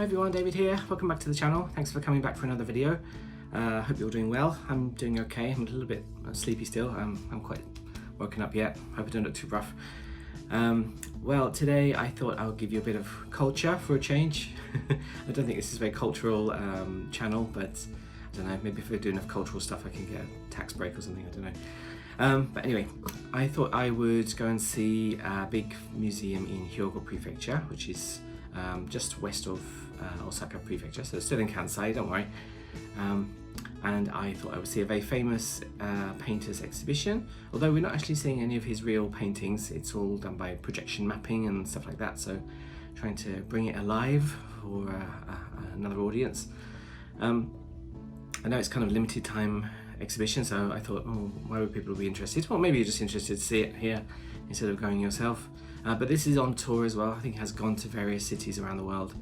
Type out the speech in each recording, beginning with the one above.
Hi everyone, David here. Welcome back to the channel. Thanks for coming back for another video. Hope you're doing well. I'm doing okay. I'm a little bit sleepy still. I'm quite woken up yet. Hope I don't look too rough. Well, today I thought I'll give you a bit of culture for a change. I don't think this is a very cultural channel, but I don't know, maybe if I do enough cultural stuff I can get a tax break or something, I don't know. But anyway, I thought I would go and see a big museum in Hyogo Prefecture, which is just west of Osaka Prefecture, so still in Kansai, don't worry. And I thought I would see a very famous painter's exhibition, although we're not actually seeing any of his real paintings. It's all done by projection mapping and stuff like that, so trying to bring it alive for another audience. I know it's kind of limited time exhibition, so I thought, oh, why would people be interested? Well, maybe you're just interested to see it here instead of going yourself. But this is on tour as well. I think it has gone to various cities around the world,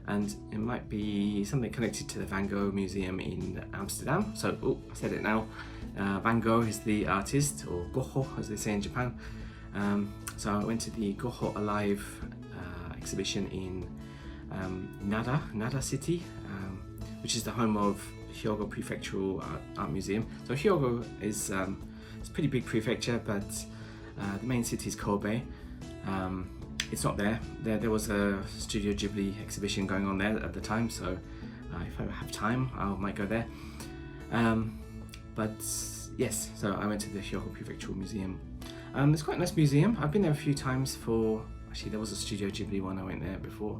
and it might be something connected to the Van Gogh Museum in Amsterdam. So, oh, I said it now. Van Gogh is the artist, or Gogho as they say in Japan. So I went to the Gogh Alive exhibition in Nara City, which is the home of Hyogo Prefectural Art Museum. So Hyogo is it's a pretty big prefecture, but the main city is Kobe. It's not there. There was a Studio Ghibli exhibition going on there at the time, so if I have time, I might go there. But yes, so I went to the Hyogo Prefectural Museum. It's quite a nice museum. I've been there a few times for, actually there was a Studio Ghibli one I went there before.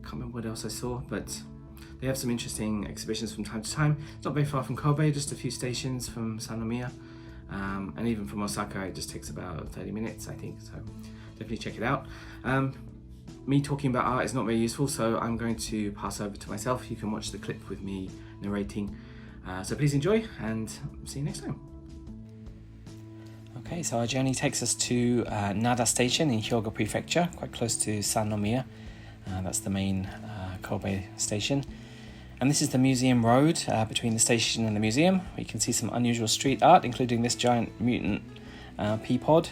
Can't remember what else I saw, but they have some interesting exhibitions from time to time. It's not very far from Kobe, just a few stations from Sanomiya. And even from Osaka, it just takes about 30 minutes, I think, so definitely check it out. Me talking about art is not very useful, so I'm going to pass over to myself. You can watch the clip with me narrating. So please enjoy, and see you next time. Okay, so our journey takes us to Nara Station in Hyogo Prefecture, quite close to Sanomiya. That's the main Kobe station. And this is the museum road between the station and the museum. You can see some unusual street art, including this giant mutant pea pod,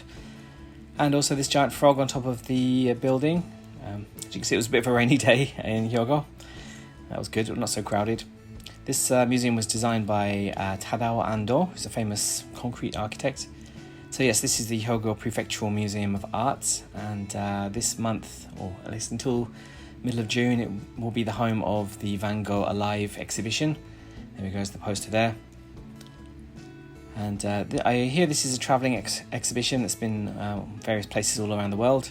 and also this giant frog on top of the building. As you can see, it was a bit of a rainy day in Hyogo. That was good, not so crowded. This museum was designed by Tadao Ando, who's a famous concrete architect. So yes, this is the Hyogo Prefectural Museum of Art, and this month, or at least until middle of June, it will be the home of the Van Gogh Alive exhibition. There we go, the poster there. And I hear this is a travelling exhibition that's been various places all around the world.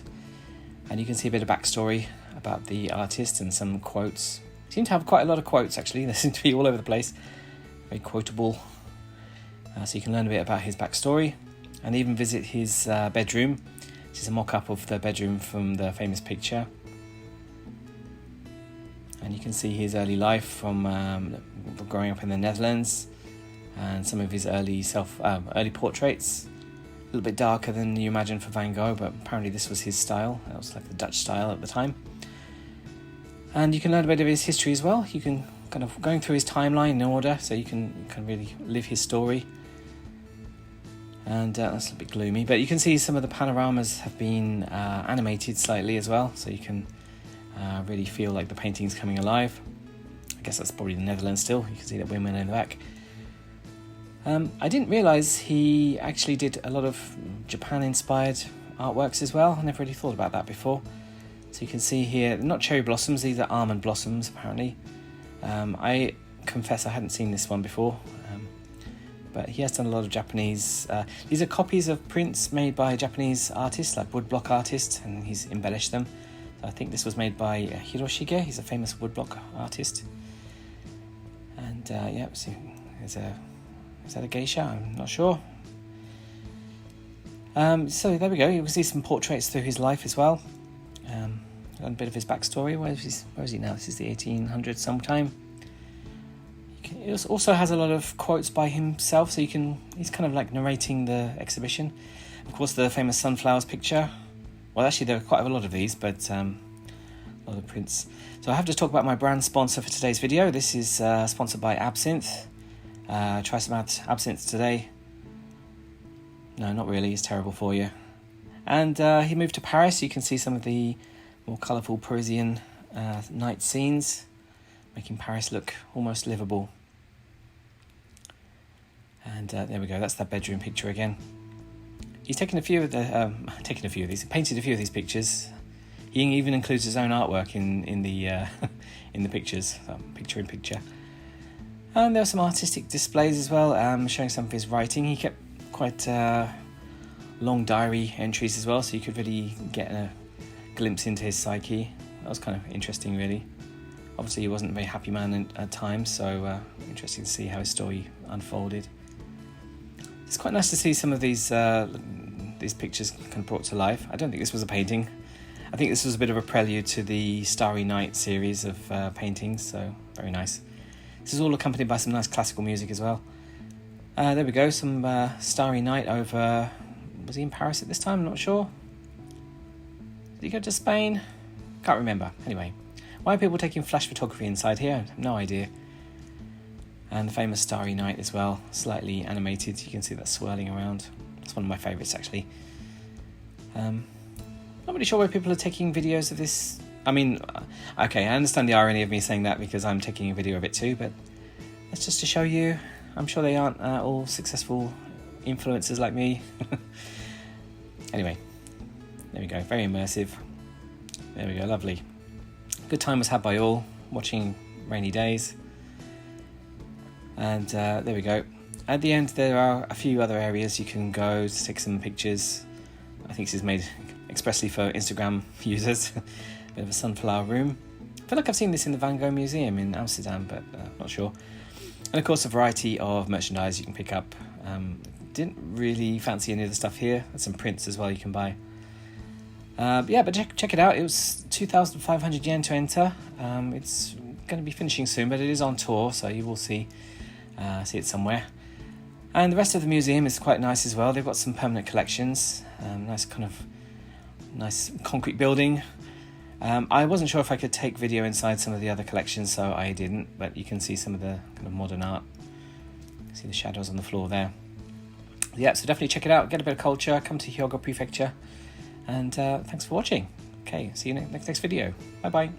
And you can see a bit of backstory about the artist and some quotes. Seem to have quite a lot of quotes, actually. They seem to be all over the place. Very quotable. So you can learn a bit about his backstory and even visit his bedroom. This is a mock-up of the bedroom from the famous picture. And you can see his early life from growing up in the Netherlands, and some of his early portraits. A little bit darker than you imagine for Van Gogh, but apparently this was his style. That was like the Dutch style at the time. And you can learn a bit of his history as well. You can kind of going through his timeline in order, so you can really live his story. And that's a bit gloomy, but you can see some of the panoramas have been animated slightly as well, so you can really feel like the painting's coming alive. I guess that's probably the Netherlands still. You can see the women in the back. I didn't realise he actually did a lot of Japan-inspired artworks as well. I never really thought about that before. So you can see here, not cherry blossoms, these are almond blossoms apparently. I confess I hadn't seen this one before, but he has done a lot of Japanese. These are copies of prints made by Japanese artists, like woodblock artists, and he's embellished them. I think this was made by Hiroshige. He's a famous woodblock artist. And yeah, see, is that a geisha? I'm not sure. So there we go. You can see some portraits through his life as well. A bit of his backstory. Where is he now? This is the 1800s sometime. It also has a lot of quotes by himself, so he's kind of like narrating the exhibition. Of course, the famous sunflowers picture. Well, actually, there are quite a lot of these, but a lot of prints. So I have to talk about my brand sponsor for today's video. This is sponsored by Absinthe. Try some absinthe today. No, not really. It's terrible for you. And he moved to Paris. You can see some of the more colourful Parisian night scenes, making Paris look almost livable. And there we go, that's that bedroom picture again. He's taken a few of the, painted a few of these pictures. He even includes his own artwork in the in the pictures, picture in picture. And there were some artistic displays as well, showing some of his writing. He kept quite long diary entries as well, so you could really get a glimpse into his psyche. That was kind of interesting, really. Obviously, he wasn't a very happy man at times, so interesting to see how his story unfolded. It's quite nice to see some of these pictures kind of brought to life. I don't think this was a painting. I think this was a bit of a prelude to the Starry Night series of paintings, so very nice. This is all accompanied by some nice classical music as well. There we go, some Starry Night over... Was he in Paris at this time? I'm not sure. Did he go to Spain? Can't remember. Anyway, why are people taking flash photography inside here? I have no idea. And the famous Starry Night as well, slightly animated. You can see that swirling around. It's one of my favourites, actually. Not really sure why people are taking videos of this. I mean, okay, I understand the irony of me saying that because I'm taking a video of it too, but that's just to show you. I'm sure they aren't all successful influencers like me. Anyway, there we go, very immersive. There we go, lovely. Good time was had by all, watching rainy days. And there we go. At the end there are a few other areas you can go to take some pictures. I think this is made expressly for Instagram users. Bit of a sunflower room. I feel like I've seen this in the Van Gogh Museum in Amsterdam, but not sure. And of course a variety of merchandise you can pick up. Didn't really fancy any of the stuff here. There's some prints as well you can buy. Yeah, but check it out. It was 2,500 yen to enter. It's going to be finishing soon, but it is on tour, so you will see it somewhere. And the rest of the museum is quite nice as well. They've got some permanent collections. Nice concrete building. I wasn't sure if I could take video inside some of the other collections, so I didn't, but you can see some of the kind of modern art. See the shadows on the floor there. Yeah, so definitely check it out, get a bit of culture, come to Hyogo Prefecture, and thanks for watching. Okay, see you in the next video. Bye bye.